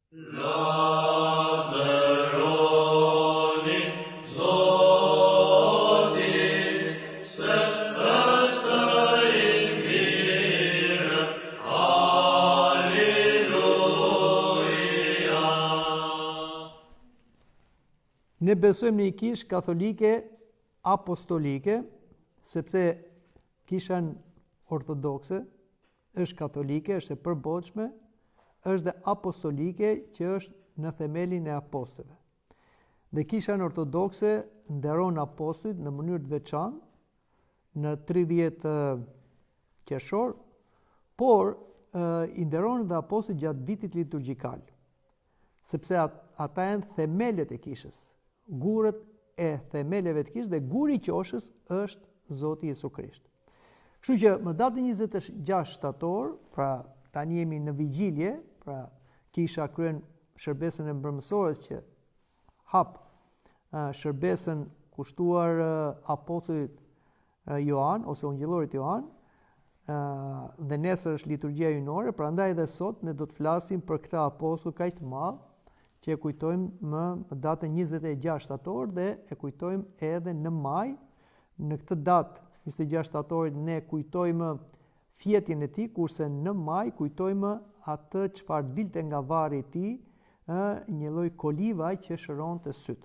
Ne besojmë në një kishë katolike apostolike, sepse kishën ortodokse është katolike, është e përbotshme, është dhe apostolike që është në themelin e apostëve. Dhe kishën ortodokse nderon apostujt në mënyrë të veçantë në 30 qershor, por i nderon dhe apostujt gjatë vitit liturgjikal, sepse ata janë themelet e kishës. Gurët e themeleve të kishës dhe guri i qoshës është Zoti Jezu Krisht. Kështu që më datën 26 shtator, pra tani jemi në vigjilje, pra kisha kryen shërbesën e mbrëmësores që hap shërbesën kushtuar apostullit Joan ose ungjillorit Joan, dhe nesër është liturgjia hyjnore, prandaj edhe sot ne do të flasim për këtë apostull kaq të madh që e kujtojmë më datën 26 shtator dhe e kujtojmë edhe në maj. Në këtë datë 26 shtatorit ne kujtojmë fjetjen e tij, kurse në maj kujtojmë atë çfarë dilte nga varri i tij, një lloj kolivaj që shëronte syt.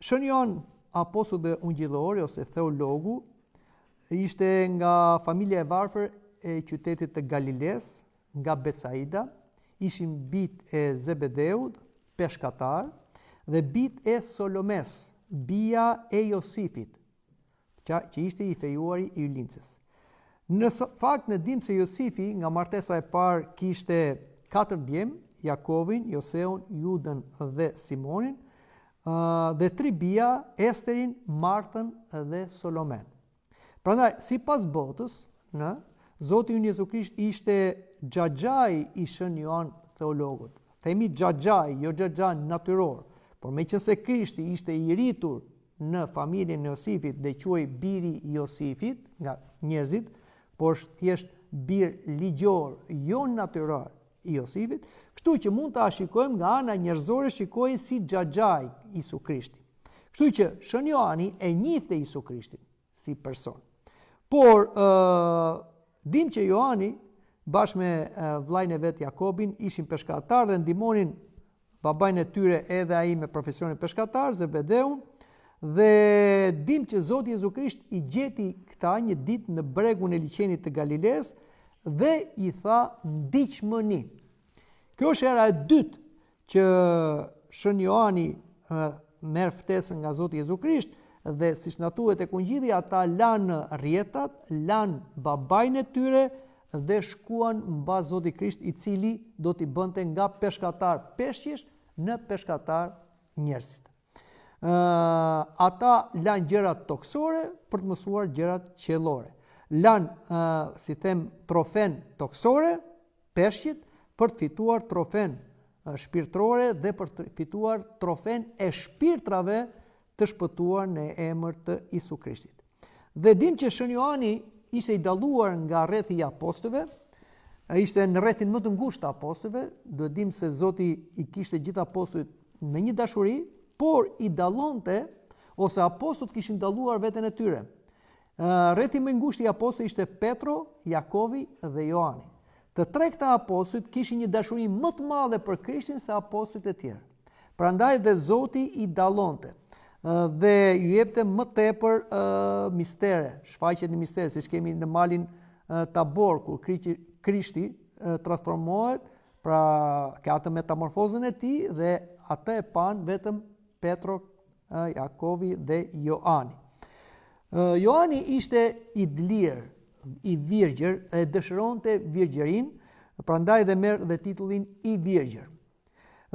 Shën Joan, apostull dhe ungjillori ose theologu, ishte nga familja e varfër e qytetit të Galiles, nga Betsaida, ishin bijt e Zebedeut, peshkatar, dhe bijt e Solomes, bija e Josifit, që ishte i fejuari i Ylincës. Në fakt ne dimë se Josifi nga martesa e parë kishte 4 djem, Jakovin, Joseun, Judën dhe Simonin, dhe 3 bija, Esterin, Martën dhe Solomen. Prandaj, sipas botës, Zoti ynë Jezu Krisht ishte xhaxhai i Shën Joan theologut. Themi xhaxhai, jo xhaxha natyror, por meqense Krishti ishte i rritur në familjen e Josifit dhe quhej biri i Josifit nga njerëzit, por thjesht bir ligjor, jo natyral i Josifit, kështu që mund ta shikojmë nga ana njerëzore, shikohej si xhaxhai Jezu Krishti. Kështu që Shën Joani e njihte Jezu Krishtin si person. Por dim që Joani bashkë me vllajën e vet Jakobin ishin peshkatar dhe ndihmonin babain e tyre edhe ai me profesionin peshkatar, Zebedeun, dhe dim që Zoti Jezu Krisht i gjeti këta një ditë në bregun e liçenit të Galiles dhe i tha ndiqmëni. Kjo është hera e dytë që Shën Joani merr ftesën nga Zoti Jezu Krisht dhe siç na thuhet tek Ungjilli, ata lanë rrjetat, lanë babain e tyre dhe shkuan mbas Zotit Krisht, i cili do t'i bënte nga peshkatar peshqish në peshkatar njerëzish. Ata lanë gjërat toksore për të mësuar gjërat qiellore. Lanë, si them, trofen toksore, peshqit, për të fituar trofen shpirtërore dhe për të fituar trofen e shpirtrave të shpëtuar në emër të Jezu Krishtit. Dhe dim që Shën Joani ishte i dalluar nga rrethi i apostujve, ishte në rrethin më të ngushtë të apostujve, duhet dim se Zoti i kishte gjithë apostujt me një dashuri, por i dallonte ose apostujt kishin dalluar veten e tyre. Rrethi më i ngushtë i apostujve ishte Petro, Jakovi dhe Joani. Të tre këta apostujt kishin një dashuri më të madhe për Krishtin se apostujt e tjerë. Prandaj dhe Zoti i dallonte dhe ju jepte më tepër mistere, shfaqjet në mistere, siç kemi në malin Tabor, kur Krishti transformohet, pra ka atë metamorfozën e tij dhe atë e pan vetëm Petro, Jakovi dhe Joani. Joani ishte i lirë, i virgjër, e dëshironte virgjërinë, prandaj dhe merr dhe titullin i virgjër.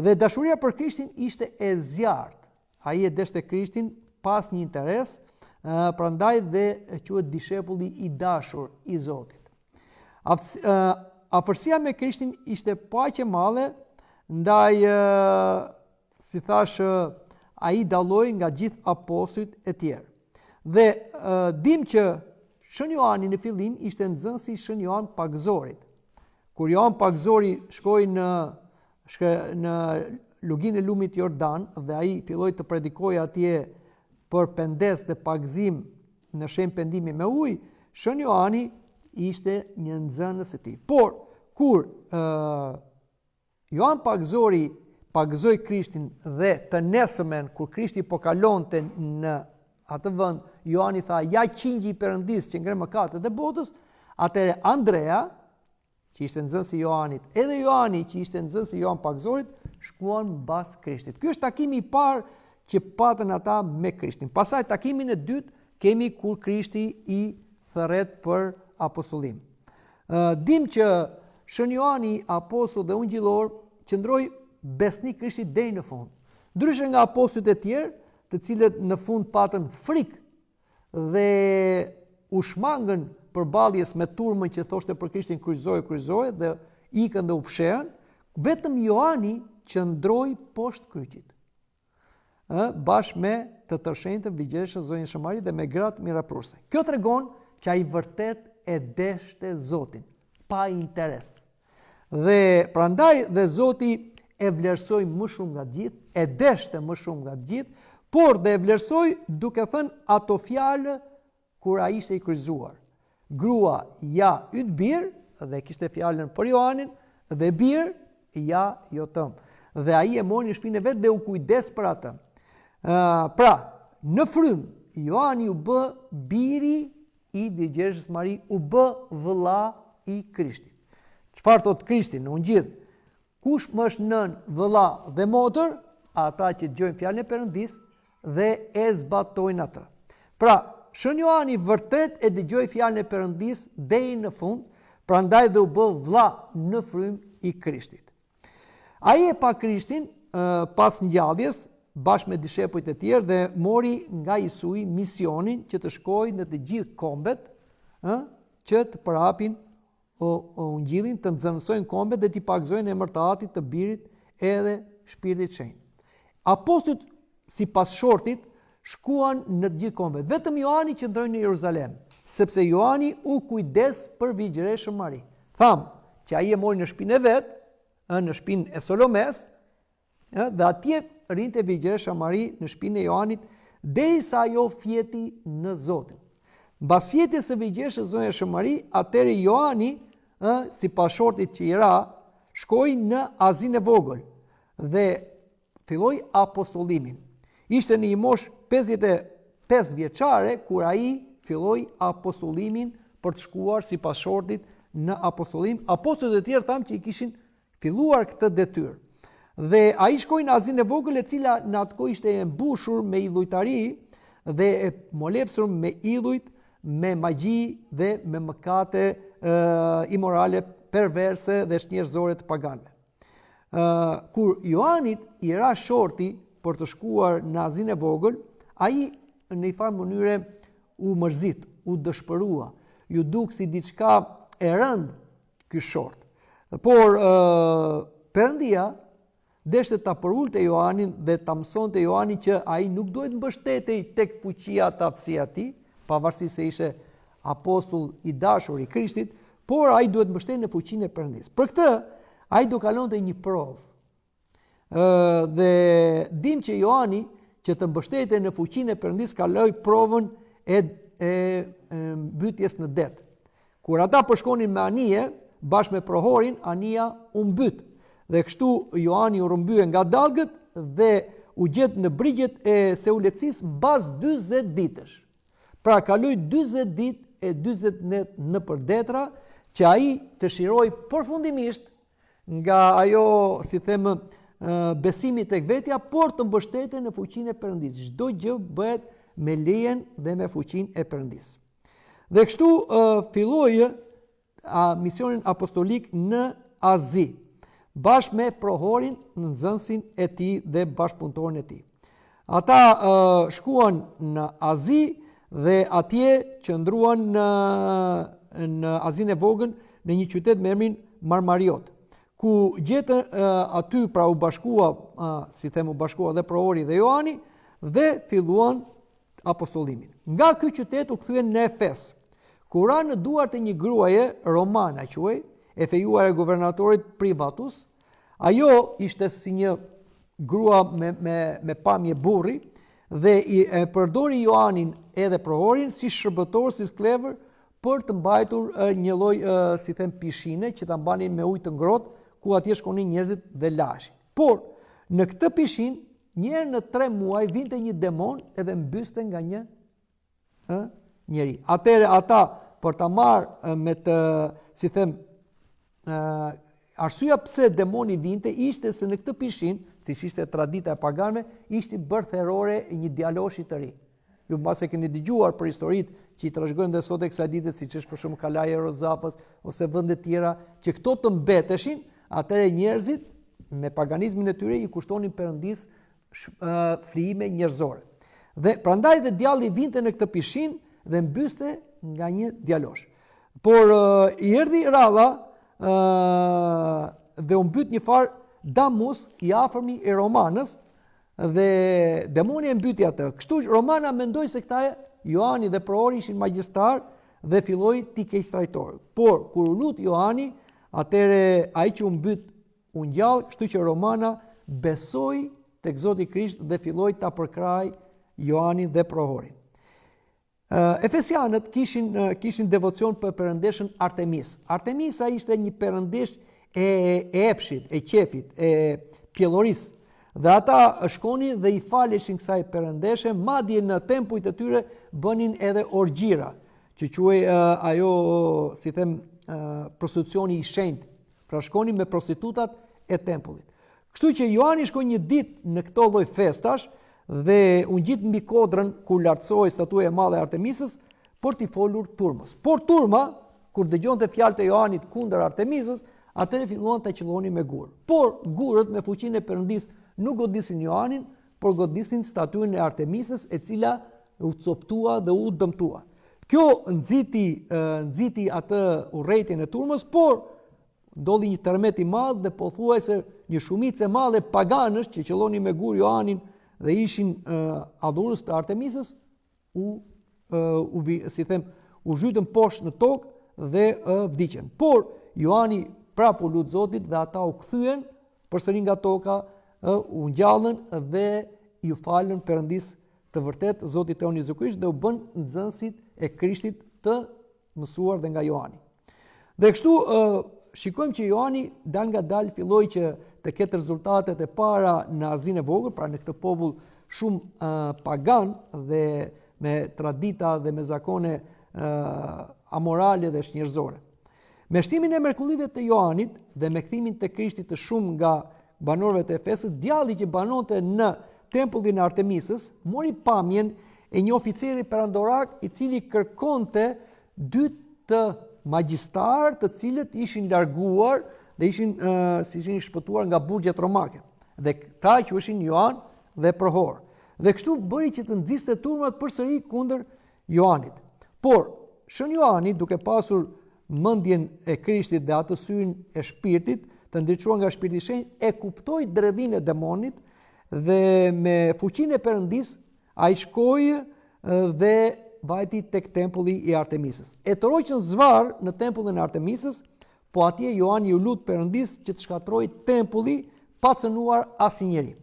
Dhe dashuria për Krishtin ishte e zjarrt. Ai e deshte Krishtin pas një interes, prandaj dhe quhet dishepulli i dashur i Zotit. Afërsia me Krishtin ishte paq e madhe, ndaj si thash, ai dalloi nga gjithë apostujt e tjerë. Dhe dim që Shën Joani në fillim ishte nxënësi Shën Joan Pagzorit, kur Joan Pagëzori shkoi në lugin e lumit Jordan dhe ai filloi të predikojë atje për pendes dhe pagëzim në shenjë pendimi me ujë, Shën Joani ishte një nxënës e tij. Por kur Joan Pagëzori pagëzoi Krishtin dhe të nesërmen kur Krishti po kalonte në atë vend, Joani tha, ja qingji i Perëndis që ngre mëkatet e botës, atëre Andrea, që ishte nxënësi i Joanit, edhe Joani që ishte nxënësi i Joan Pagëzorit, shkuan mbas Krishtit. Ky është takimi i parë që patën ata me Krishtin. Pastaj takimin e dytë kemi kur Krishti i thërret për apostullim. Dim që Shën Joani, apostull dhe ungjillor, qëndroi besnik Krishtit deri në fund. Ndryshe nga apostujt e tjerë, të cilët në fund patën frikë dhe u shmangën përballjes me turmën që thoshte për Krishtin kryqëzoje dhe ikën dhe u fshehën, vetëm Joani qëndroi poshtë kryqit. Bashkë me të tërshenjtën Vigjeleshën Zonjën Shëmari dhe me gratë mirapruse. Kjo tregon që ai vërtet e deshte Zotin, pa interes. Dhe prandaj dhe Zoti e vlerësoi më shumë nga gjithë, e deshte më shumë nga gjithë, por dhe e vlerësoi duke thënë ato fjalë kur ai ishte i kryqëzuar. Grua ja yt bir, dhe kishte fjalën për Joanin, dhe bir ja jotëm. Dhe ai e mori në shtëpinë e vet dhe u kujdes për atë. Pra, në frym Joani u bë biri i Vigjeleshës Mari, u bë vëlla i Krishtit. Çfarë thot Krishti në Ungjil? Kush më është nën, vëlla dhe motër, ata që dëgjojnë fjalën e Perëndis dhe e zbatojnë atë. Pra, Shën Joani vërtet e dëgjoi fjalën e Perëndis deri në fund, prandaj dhe u bë vëlla në frym i Krishtit. Ai e pa Krishtin pas ngjalljes bashkë me dishepujt e tjerë dhe mori nga Jesui misionin që të shkojë në të gjithë kombet, që të përhapin ungjillin, të nxënësojnë kombet dhe t'i pagëzojnë emër të Atit, të Birit edhe Shpirtit Shenjtë. Apostujt sipas shortit shkuan në të gjithë kombet. Vetëm Joani qëndroi në Jeruzalem, sepse Joani u kujdes për Vigjeleshën Mari. Tham që ai e mori në shtëpinë e vet, në shtëpinë e Solomes, dhe atje rinte Vigjelesha Mari në shtëpinë e Joanit derisa ajo fjeti në Zotin. Mbas fjetjes së Vigjeleshës Zonjës Mari, atëherë Joani, sipas shortit që i ra, shkoi në Azinë e vogël dhe filloi apostullimin. Ishte në një moshë 55 vjeçare kur ai filloi apostullimin për të shkuar sipas shortit në apostullim. Apostujt e tjerë thamë që i kishin filluar këtë detyrë. Dhe ai shkoi në Azinë e vogël, e cila në atë kohë ishte e mbushur me idhujtari dhe e molepsur me idhujt, me magji dhe me mëkate imorale, perverse dhe shnjërzore të paganëve. Kur Joanit i ra shorti për të shkuar në Azinë e vogël, ai në një farë mënyre u mërzit, u dëshpërua, ju duk si diçka e rëndë ky short. Por Perëndia deshte ta përulte Joanin dhe ta mësonte Joanin që ai nuk duhet mbështetej tek fuqia të aftësia e tij, pavarësisht se ishte apostull i dashur i Krishtit, por ai duhet mbështetej në fuqinë e Perëndisë. Për këtë ai do kalonte një provë. Dhe dim që Joani që të mbështetej në fuqinë e Perëndisë kaloi provën e mbytjes në det. Kur ata po shkonin me anije bashkë me prohorin, anija u mbyt. Dhe kështu Joani u rrëmbye nga dallgët dhe u gjet në brigjet e Seulecis mbas 40 ditësh. Pra kaloi 40 ditë e 40 net në përdetra që ai të shiroi përfundimisht nga ajo, si them, besimi tek vetja, por të mbështetej në fuqinë e Perëndisë. Çdo gjë bëhet me lejen dhe me fuqinë e Perëndisë. Dhe kështu filloi misionin apostolik në Azi, bashkë me prohorin, nxënësin e tij dhe bashkëpunëtorin e tij. Ata shkuan në Azi dhe atje qëndruan në Azinë e vogël në një qytet me emrin Marmariot, ku gjetën aty pra u bashkua, u bashkua dhe prohori dhe Joani dhe filluan apostollimin. Nga ky qytet u kthyen në Efes, ku ra në duart e një gruaje romana quhej, e fejuar e guvernatorit Privatus. Ajo ishte si një grua me pamje burri dhe e përdori Ioanin edhe prohorin si shërbëtor, si sklever, për të mbajtur një lloj, si them, pishine që ta mbanin me ujë të ngrohtë, ku atje shkonin njerëzit dhe lashin. Por në këtë pishin, një herë në 3 muaj vinte një demon edhe mbyste nga një njeri. Atëherë ata për ta marrë me të, si them, arsyeja pse demoni vinte ishte se në këtë pishin, siç ishte tradita e paganëve, ishte bërë therore një djaloshi të ri. Ju mbase keni dëgjuar për historitë që i trashëgojmë dhe sot e kësaj dite, siç është për shembull Kalaja e Rozafës ose vende tjera, që këto të mbeteshin, atëherë njerëzit me paganizmin e tyre i kushtonin Perëndis flijime njerëzore. Dhe prandaj dhe djalli vinte në këtë pishin dhe mbyste nga një djalosh. Por i erdhi radha dhe u mbyt një farë Damus i afërmi i Romanës dhe demoni e mbyti atë. Kështu Romana mendoi se këta Ioani dhe prohori ishin magjistar dhe filloi t'i keq trajtor. Por kur u lut Ioani, atëre ai që u mbyt u ngjall, kështu që Romana besoi tek Zoti Krisht dhe filloi ta përkraj Ioanin dhe prohorin. Efesianët kishin devocion për perëndeshën Artemis. Artemisa ishte një perëndesh e epshit, e qefit, e pjellorisë. Dhe ata shkonin dhe i faleshin kësaj perëndeshe, madje në tempujt e tyre bënin edhe orgjira, që quhej ajo, si them, prostitucioni i shenjtë. Pra shkonin me prostitutat e tempullit. Kështu që Ioani shkoi një ditë në këto lloj festash dhe u ngjit mbi kodrën ku lartësohej statuja e madhe e Artemisës për t'i folur turmës. Por turma, kur dëgjonte fjalët e Ioanit kundër Artemisës, atëherë filluan ta qellonin me gur. Por gurët me fuqinë e Perëndis nuk godisin Ioanin, por godisin statuen e Artemisës, e cila u coptua dhe u dëmtua. Kjo nxiti atë urrejtjen e turmës, por ndodhi një tërmet i madh dhe pothuajse një shumicë e madhe paganësh që qellonin me gur Ioanin dhe ishin adhurës të Artemisës, u zhytën poshtë në tokë dhe vdiqën. Por Ioani prapë u lut Zotit dhe ata u kthyen përsëri nga toka, u ngjallën dhe ju falën Perëndis të vërtet Zotit tonë Jezu Krisht dhe u bën nxënësit e Krishtit të mësuar dhe nga Ioani. Dhe kështu shikojmë që Ioani dal nga dal filloi që të ketë rezultatet e para në Azinë e Vogël, pra në këtë popull shumë pagan dhe me tradita dhe me zakone amorale dhe shnjërzore. Me shtimin e mrekullive të Ioanit dhe me kthimin te Krishti të shumë nga banorëve të Efesit, djalli që banonte në tempullin e Artemisës mori pamjen e një oficeri perandorak i cili kërkonte 2 të magjistar të cilët ishin larguar dhe ishin shpëtuar nga burgjet romake. Dhe këta quheshin Ioan dhe Prohor. Dhe kështu bëri që të nxiste turmat përsëri kundër Ioanit. Por Shën Ioani, duke pasur mendjen e Krishtit dhe atë syrin e shpirtit, të ndriçuar nga Shpirti i Shenjtë, e kuptoi dredhinë e demonit dhe me fuqinë e Perëndis ai shkoi dhe vajti tek tempulli i Artemisës. E toroqën zvarr në tempullin e Artemisës, po atje Ioani u lut Perëndis që të shkatërrojë tempulli pa cënuar asnjëri.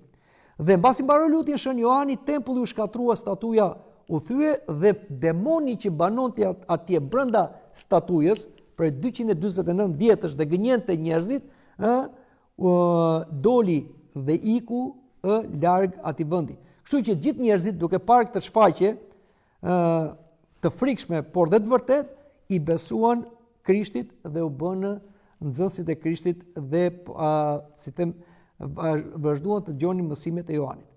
Dhe mbasi mbaroi lutjen Shën Ioani, tempulli u shkatrua, statuja u thye dhe demoni që banonte atje brenda statujës për 249 vjetësh dhe gënjente njerëzit, doli dhe iku larg atij vendi. Kështu që gjithë njerëzit, duke parë këtë shfaqje të frikshme por dhe të vërtet, i besuan Krishtit dhe u bënë nxënësit e Krishtit dhe vazhduan të dëgjonin mësimet e Ioanit.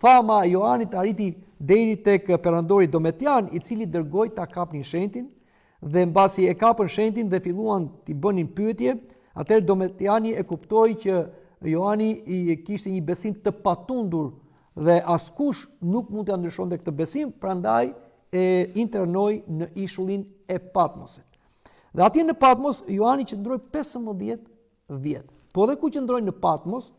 Fama e Ioanit arriti deri tek perandori Dometian, i cili dërgoi ta kapnin shenjtin dhe mbasi e kapën shenjtin dhe filluan t'i bënin pyetje, atëherë Dometiani e kuptoi që Ioani i kishte një besim të patundur dhe askush nuk mund t'ia ndryshonte këtë besim, prandaj e internoi në ishullin e Patmosit. Dhe atje në Patmos Ioani qëndroi 15 vjet. Po dhe ku qëndroi në Patmos,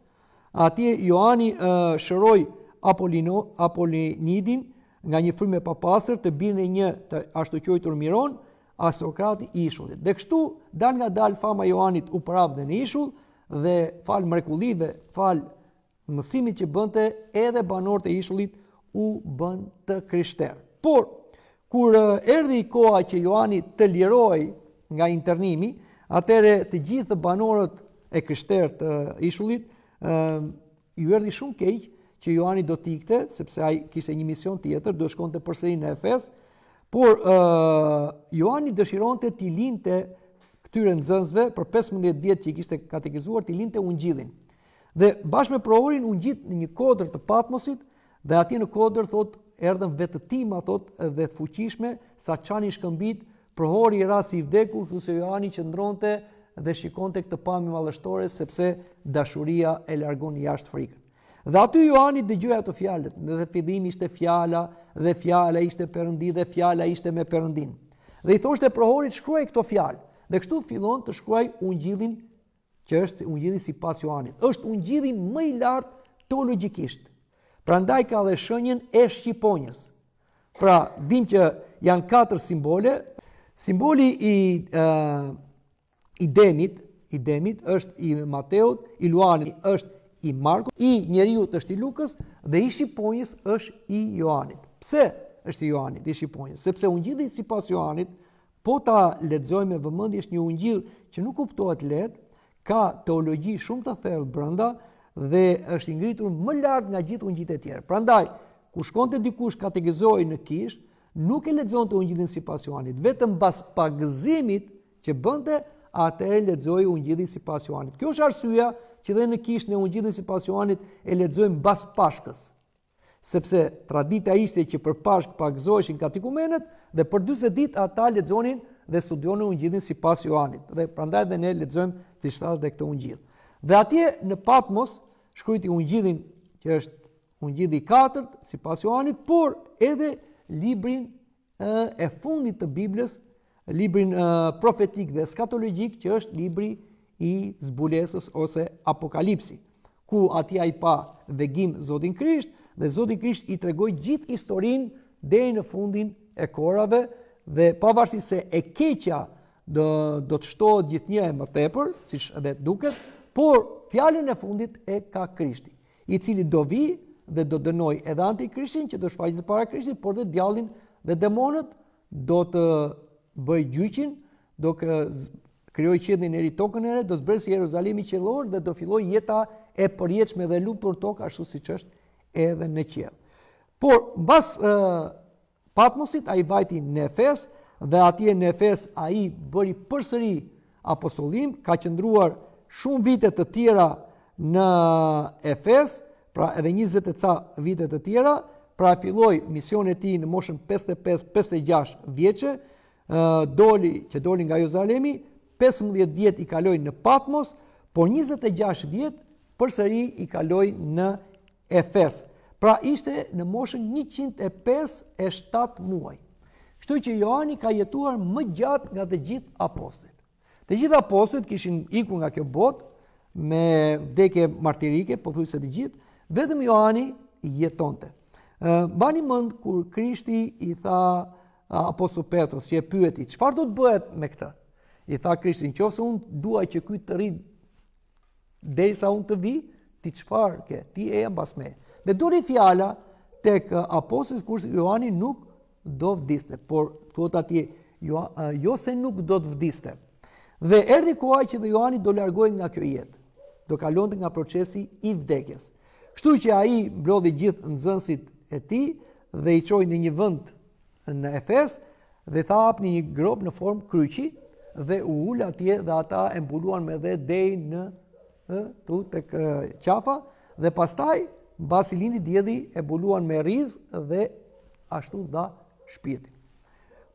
atje Ioani shëroi Apollinidin nga një frymë e papastër të birin e një të ashtu quajtur Miron, aristokrati i ishullit. Dhe kështu dal nga dal fama e Joanit u prapë në ishull dhe fal mrekullive, fal mësimit që bënte edhe banorët e ishullit u bën të krishterë. Por kur erdhi koha që Joani të lirohej nga internimi, atëre të gjithë banorët e krishterë të ishullit ju erdhi shumë keq që Joani do t'ikte, sepse ai kishte një mision tjetër, do shkonte përsëri në Efes, por Joani dëshironte t'i linte këtyre nxënësve për 15 vjet që i kishte katekizuar, t'i linte ungjillin. Dhe bashkë me prohurin u ngjit në një kodër të Patmosit, dhe atje në kodër thot erdhën vetëtima thot dhe të fuqishme sa çani shkëmbit, prohori i ra si i vdekur, kurse Joani qëndronte dhe shikonte këtë pamje mallështore sepse dashuria e largon jashtë frikën. Dhe aty Joani dëgjoi ato fjalët, dhe fillimi ishte fjala, dhe fjala ishte Perëndi, dhe fjala ishte me Perëndin. Dhe i thoshte prohorit shkruaj këto fjalë. Dhe kështu fillon të shkruaj ungjillin që është ungjilli sipas Joanit. Është ungjilli më i lartë teologjikisht. Prandaj ka dhe shenjën e shqiponjës. Pra, dim që janë 4 simbole. Simboli i Demit është i Mateut, i Luanit është i Markut, i njeriut është i Lukës dhe i shqiponjës është i Joanit. Pse është i Joanit, i shqiponjës? Sepse ungjilli sipas Joanit, po ta lexojmë me vëmendje, është një ungjill që nuk kuptohet lehtë, ka teologji shumë të thellë brenda dhe është i ngritur më lart nga gjithë ungjillet e tjerë. Prandaj, kur shkonte dikush katekizoi në kish, nuk e lexonte ungjillin sipas Joanit, vetëm mbas pagëzimit që bënte, atëherë lexoi ungjillin sipas Joanit. Kjo është arsyeja që dhe në kish në ungjillin sipas Joanit e lexojmë mbas Pashkës. Sepse tradita ishte që për Pashkë pagëzoheshin katikumenet dhe për 40 ditë ata lexonin dhe studionin ungjillin sipas Joanit. Dhe prandaj dhe ne lexojmë thjesht dhe këtë ungjil. Dhe atje në Patmos shkruajti ungjillin që është ungjilli i 4 sipas Joanit, por edhe librin e fundit të Biblës, librin profetik dhe skatologjik që është libri i zbulesës ose Apokalipsi, ku atje ai pa vegim Zotin Krisht dhe Zoti Krisht i tregoi gjithë historinë deri në fundin e kohërave dhe pavarësisht se e keqja do të shtohet gjithnjë më tepër, siç edhe duket, por fjalën e fundit e ka Krishti, i cili do vi dhe do dënoj edhe antikrishtin që do shfaqet para Krishtit, por dhe djallin dhe demonët, do të bëj gjyqin, do krijoj qiellin e ri, tokën e re, do zbresë Jeruzalemi qiellor dhe do filloj jeta e përjetshme dhe lumtur tokë ashtu siç është edhe në qiell. Por mbas Patmosit ai vajti në Efes dhe atje në Efes ai bëri përsëri apostollim, ka qëndruar shumë vite të tjera në Efes, pra edhe 20 e ca vite të tjera, pra filloi misionin e tij në moshën 55-56 vjeçë, doli nga Jeruzalemi, 15 vjet i kaloi në Patmos, por 26 vjet përsëri i kaloi në Efes. Pra ishte në moshën 105 muaj. Kështu që Joani ka jetuar më gjatë nga të gjithë apostujt. Të gjithë apostujt kishin ikur nga kjo botë me vdekje martirike, pothuajse të gjithë, vetëm Joani jetonte. Bani mend kur Krishti i tha apostull Petrus që e pyeti, çfarë do të bëhet me këtë? I tha Krishti, nëse unë duaj që ky të rri derisa unë të vi, ti çfarë ke? Ti e mbas me. Dhe duri fjala tek apostullit kurse Joani nuk do vdiste, por thot atje jo se nuk do të vdiste. Dhe erdhi koha që dhe Joani do largohej nga kjo jetë, do kalonte nga procesi i vdekjes. Kështu që ai mblodhi gjithë nxënësit e tij dhe i çoi në një vend në Efes dhe tha hapni një grop në formë kryqi dhe u ul atje dhe ata e mbuluan me dhe deri në tek qafa dhe pastaj mbasi lindi dielli e mbuluan me riz dhe ashtu dha shpirtin.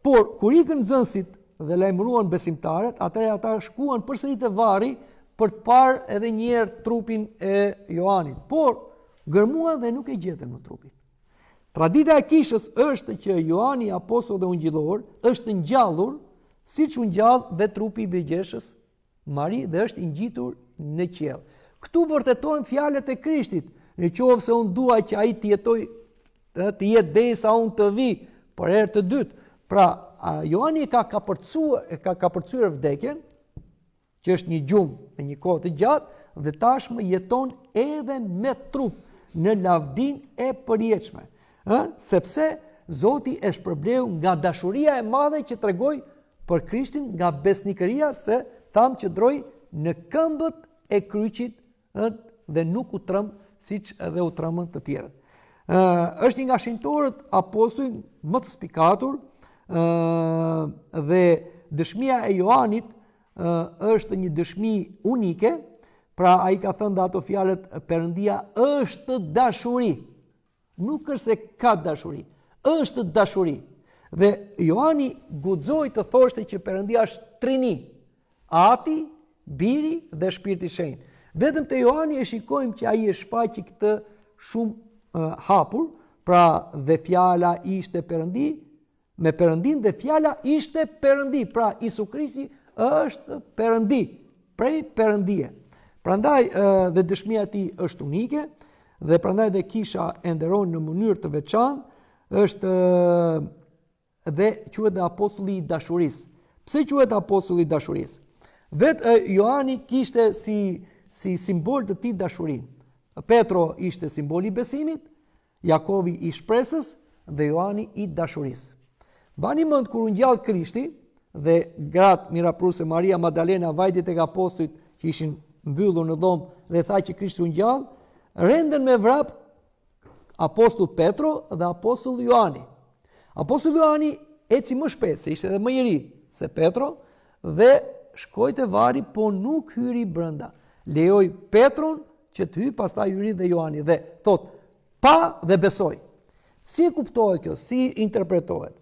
Por kur ikën nxënësit dhe lajmëruan besimtarët, atëherë ata shkuan përsëri te varri për të parë edhe një herë trupin e Joanit, por gërmuan dhe nuk e gjetën më trupin. Tradita e kishës është që Joani apostoll dhe ungjillor është ngjallur siç u ngjall dhe trupi i Virgjeshës Mari dhe është i ngjitur në qiell. Ktu vërtetojnë fjalët e Krishtit, nëse unë dua që ai të jetë derisa unë të vi për herë të dytë, Pra, Johani ka kapërcyer vdekjen, që është një gjumë në një kohë të gjatë, dhe tashmë jeton edhe me trup në lavdin e përjetshme. Sepse Zoti e shpërbleu nga dashuria e madhe që tregoi për Krishtin, nga besnikëria se tham që droi në këmbët e kryqit dhe nuk u trëm siç edhe u trëmën të tjerët. Është një nga shenjtorët apostujt më të spikatur dhe dëshmia e Joanit është një dëshmi unike, pra ai ka thënë dhe ato fjalët Perëndia është dashuri. Nuk është se ka dashuri, është dashuri. Dhe Joani guxoi të thoshte që Perëndia është trini, Ati, Biri dhe Shpirti i Shenjtë. Vetëm te Joani e shikojmë që ai e shfaqi këtë shumë hapur, pra dhe fjala ishte Perëndi, me Perëndin dhe fjala ishte Perëndi, pra Isu Krishti është Perëndi, prej Perëndie. Prandaj dhe dëshmia e tij është unike, dhe prandaj dhe kisha e nderon në mënyrë të veçantë, është dhe quhet dhe apostulli i dashurisë. Pse quhet apostulli i dashurisë? Vetë Johani kishte si simbol të tij dashurinë. Petro ishte simboli i besimit, Jakovi i shpresës dhe Johani i dashurisë. Bani mend kur u ngjall Krishti dhe gratë mirapruse Maria Magdalena, vajtit e apostujt që ishin mbyllur në dhomë dhe tha që Krishti u ngjall, renden me vrap apostull Petro dhe apostull Johani. Apostull Johani eci më shpejt, se ishte edhe më i ri se Petro, dhe shkoi te vari, po nuk hyri brenda. Lejoi Petron që të hyjë, pastaj hyri dhe Johani dhe thot pa dhe besoj. Si e kuptohet kjo? Si interpretohet?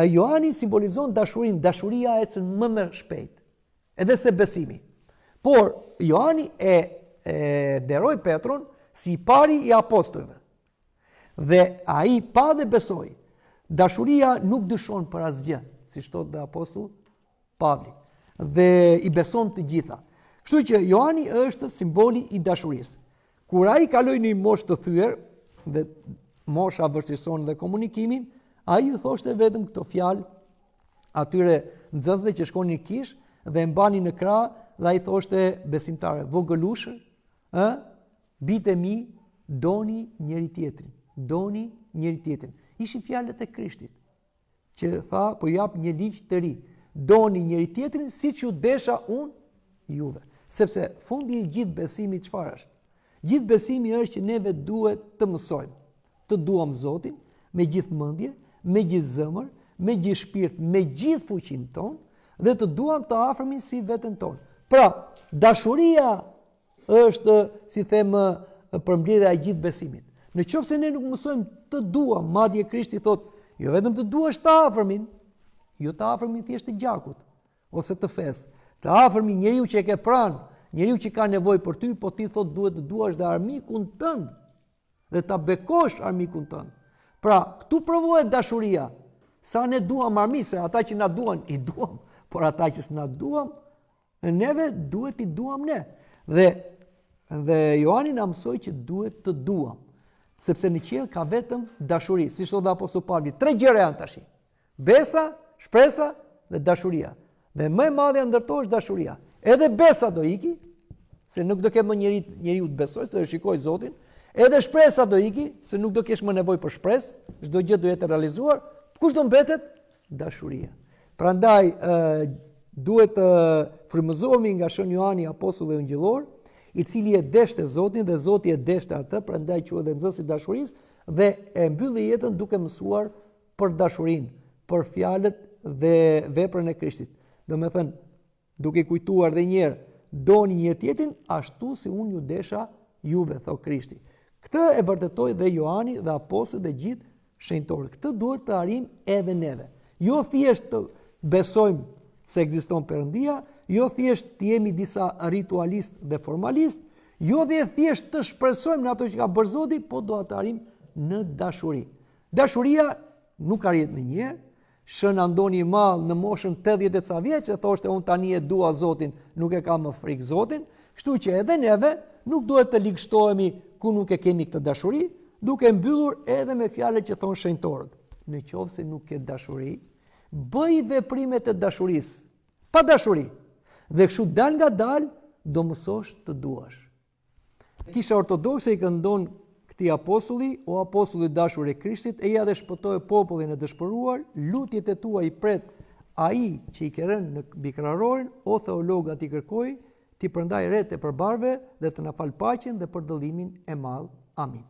Johani simbolizon dashurinë, dashuria ecën më shpejt, edhe se besimi. Por Johani e deroi Petron si pari i apostujve. Dhe ai pa dhe besoi. Dashuria nuk dyshon për asgjë, siç thot dhe apostull Pavli, dhe i beson të gjitha. Kështu që Johani është simboli i dashurisë. Kur ai kaloi në moshë të thyer, dhe mosha vështirëson dhe komunikimin, ai i thoshte vetëm këto fjalë atyre nxënësve që shkonin në kish dhe mbanin në krah, dhe ai thoshte besimtarë, vogëlushër, bitë mi, doni njëri tjetrin. Doni njëri tjetrin. Ishin fjalët e Krishtit, që tha, po jap një ligj të ri. Doni njëri tjetrin siç ju desha unë juve. Sepse fundi i gjithë besimit çfarë është? Gjithë besimi është që neve duhet të mësojmë, të duam Zotin me gjithë mendje, me gjithë zemër, me gjithë shpirt, me gjithë fuqinë tonë, dhe të duam të afërmin si veten tonë. Pra, dashuria është, si them, përmbledhja e gjithë besimit. Në qoftë se ne nuk mësojmë të duam, madje Krishti thot, jo vetëm të duash të afërmin, jo të afërmin thjesht të gjakut ose të fesë. Të afërmin njeriu që e ke pranë, njeriu që ka nevojë për ty, po ti thot duhet të duash dhe armikun tënd dhe ta bekosh armikun tënd. Pra, këtu provohet dashuria. Sa ne duam armiq, se ata që na duan i duam, por ata që s'na duam, neve duhet i duam ne. Dhe Johani na mësoi që duhet të duam, sepse në qiell ka vetëm dashuri, siç thotë apostull Pavli, 3 gjëra janë tash. Besa, shpresa dhe dashuria. Dhe më e madhja ndër to është dashuria. Edhe besa do iki, se nuk do ke më njeriu të besoj, se do shikoj Zotin. Edhe shpresa do iki, se nuk do kesh më nevojë për shpresë, çdo gjë do jetë realizuar. Kush do mbetet? Dashuria. Prandaj duhet të frymëzohemi nga Shën Johani, apostull dhe ungjillor, i cili e deshte Zotin dhe Zoti e deshte atë, prandaj quhet dhe nxënësi i dashurisë, dhe e mbylli jetën duke mësuar për dashurinë, për fjalët dhe veprën e Krishtit. Domethënë, duke kujtuar dhe një herë, doni një tjetrin ashtu si unë ju desha juve, thot Krishti. Këtë e vërtetoi dhe Johani dhe apostujt dhe gjithë shenjtorët. Këtë duhet të arrijmë edhe neve. Jo thjesht të besojmë se ekziston Perëndia, jo thjesht të jemi disa ritualist dhe formalist, jo dhe thjesht të shpresojmë në ato që ka bërë Zoti, po do të arrijmë në dashuri. Dashuria nuk arrihet me një herë. Shën Andoni i Madh në moshën 80 e ca vjeç e thoshte unë tani e dua Zotin, nuk e kam më frikë Zotin, kështu që edhe neve nuk duhet të ligështohemi ku nuk e kemi këtë dashuri, duke mbyllur edhe me fjalët që thon shenjtorët. Në qoftë se nuk ke dashuri, bëj veprimet e dashurisë, pa dashuri. Dhe kështu dal nga dal, do mësosh të duash. Kisha ortodokse i këndon këtij apostulli, o apostulli dashur i Krishtit, eja dhe shpëtoje popullin e dëshpëruar, lutjet e tua i pret ai që i ke rënë në bikrarorin, o theologa ti kërkoj, ti përndaj rete për barve dhe të na fal paqen dhe përdëllimin e madh. Amin.